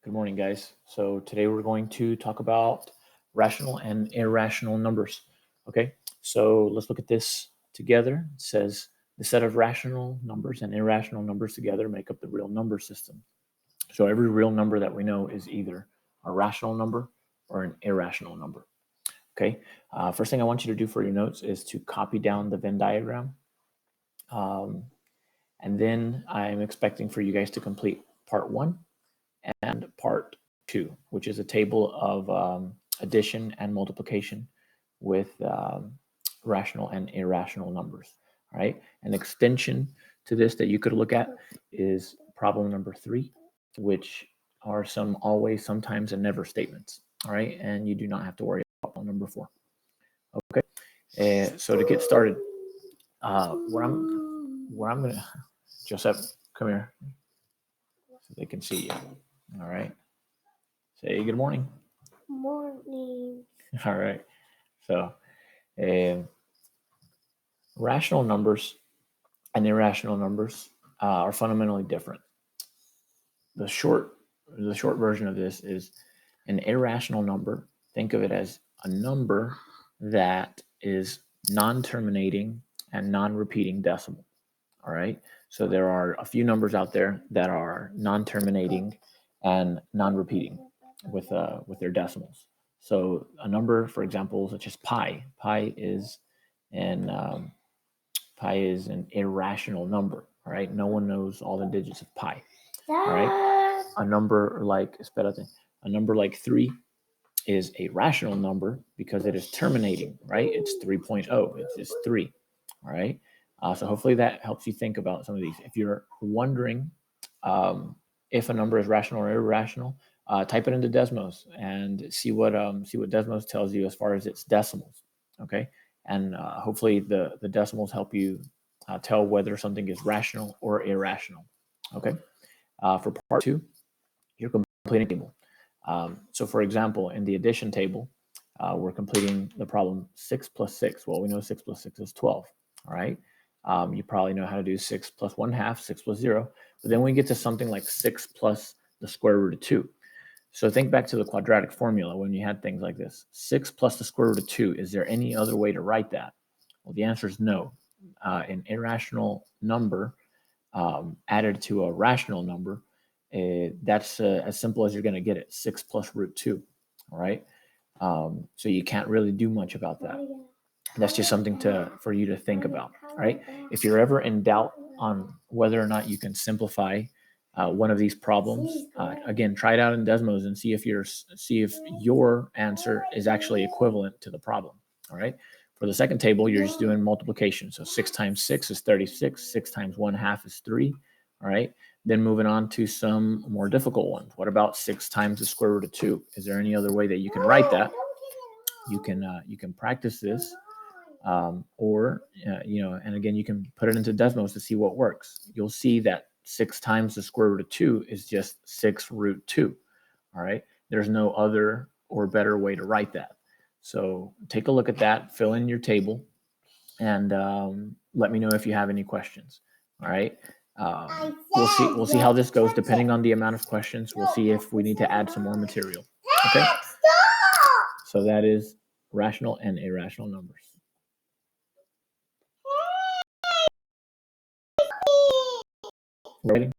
Good morning, guys. So today we're going to talk about rational and irrational numbers. Okay, so let's look at this together. It says the set of rational numbers and irrational numbers together make up the real number system. So every real number that we know is either a rational number or an irrational number. Okay, first thing I want you to do for your notes is to copy down the Venn diagram. And then I'm expecting for you guys to complete part 1 and part 2, which is a table of addition and multiplication with rational and irrational numbers. All right. An extension to this that you could look at is problem number 3, which are some always, sometimes, and never statements. All right. And you do not have to worry about problem number 4. Okay. So to get started, what I'm gonna, Joseph, come here so they can see you. All right. Say good morning. Morning. All right. So, rational numbers and irrational numbers are fundamentally different. The short version of this is an irrational number. Think of it as a number that is non-terminating and non-repeating decimal. All right. So there are a few numbers out there that are non-terminating and non-repeating with their decimals. So a number, for example, such as pi. Pi is an irrational number. All right. No one knows all the digits of pi. All right. A number like 3 is a rational number because it is terminating. Right. It's 3.0. It's just 3. All right. So hopefully that helps you think about some of these. If you're wondering if a number is rational or irrational, type it into Desmos and see what Desmos tells you as far as its decimals. Okay, and hopefully the decimals help you tell whether something is rational or irrational. Okay, for part 2, you're completing a table. So for example, in the addition table, we're completing the problem 6 plus 6. Well, we know 6 plus 6 is 12. All right. You probably know how to do 6 plus 1/2, 6 plus 0. But then we get to something like 6 plus the square root of 2. So think back to the quadratic formula when you had things like this. 6 plus the square root of 2. Is there any other way to write that? Well, the answer is no. An irrational number added to a rational number, that's as simple as you're going to get it. 6 plus root 2. All right. So you can't really do much about that. That's just something for you to think about, right? If you're ever in doubt on whether or not you can simplify one of these problems, again, try it out in Desmos and see if your answer is actually equivalent to the problem. All right. For the second table, you're just doing multiplication. So 6 times 6 is 36. 6 times 1/2 is 3. All right. Then moving on to some more difficult ones. What about 6 times the square root of 2? Is there any other way that you can write that? You can practice this. And again, you can put it into Desmos to see what works. You'll see that 6 times the square root of 2 is just 6 root 2. All right. There's no other or better way to write that. So take a look at that, fill in your table, and let me know if you have any questions. All right. We'll see how this goes. Depending on the amount of questions, we'll see if we need to add some more material. Okay. So that is rational and irrational numbers. Ready?